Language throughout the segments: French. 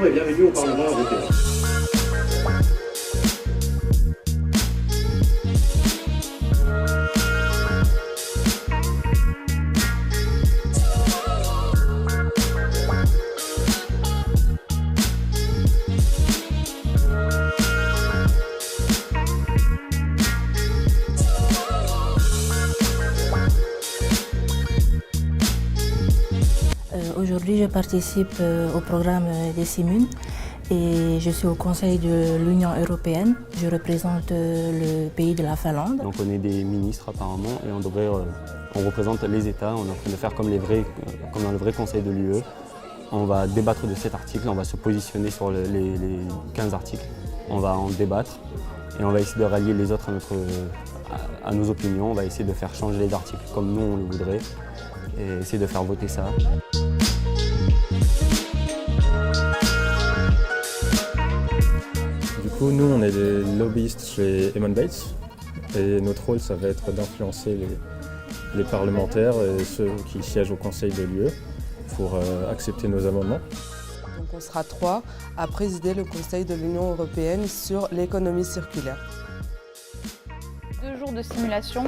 Bonjour et bienvenue au Parlement européen. Aujourd'hui, je participe au programme des CIMUN et je suis au Conseil de l'Union européenne. Je représente le pays de la Finlande. Donc on est des ministres apparemment et on représente les États. On est en train de faire comme dans le vrai Conseil de l'UE. On va débattre de cet article, on va se positionner sur les 15 articles. On va en débattre et on va essayer de rallier les autres à nos opinions. On va essayer de faire changer les articles comme nous on le voudrait et essayer de faire voter ça. Du coup, nous, on est des lobbyistes chez Eamon Bates et notre rôle, ça va être d'influencer les parlementaires et ceux qui siègent au Conseil de l'UE pour accepter nos amendements. Donc on sera 3 à présider le Conseil de l'Union européenne sur l'économie circulaire. 2 jours de simulation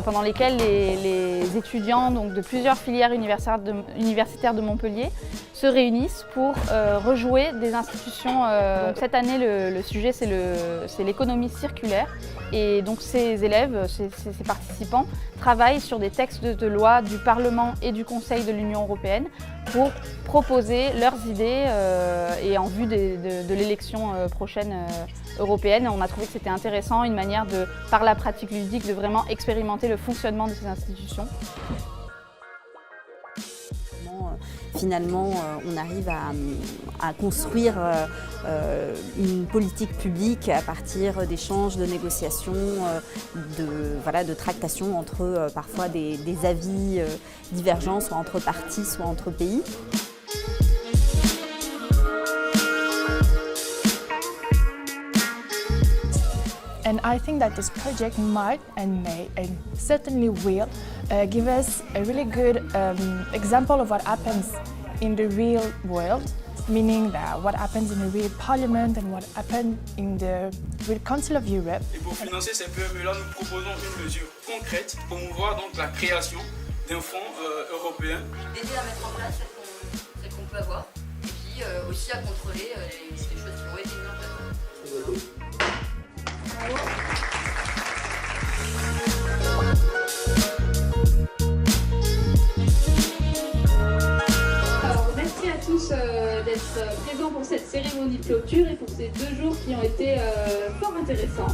pendant lesquels les étudiants donc, de plusieurs filières universitaires de Montpellier se réunissent pour rejouer des institutions. Donc, cette année, le sujet, c'est l'économie circulaire. Et donc ces élèves, ces participants, travaillent sur des textes de loi du Parlement et du Conseil de l'Union européenne pour proposer leurs idées et en vue de l'élection prochaine européenne. On a trouvé que c'était intéressant, une manière par la pratique ludique, de vraiment expérimenter le fonctionnement de ces institutions. Finalement, on arrive à construire une politique publique à partir d'échanges, de négociations, de tractations entre parfois des avis divergents, soit entre partis, soit entre pays. And I think that this project might and may and certainly will give us a really good example of what happens in the real world, meaning that what happens in the real parliament and what happens in the real Council of Europe. Et pour financer ces PME-là, nous proposons une mesure concrète pour promouvoir donc la création d'un fonds européen. D'aider à mettre en place celle qu'on peut avoir et puis aussi à contrôler les choses qui ont été mises en place. Alors, merci à tous d'être présents pour cette cérémonie de clôture et pour ces 2 jours qui ont été fort intéressants.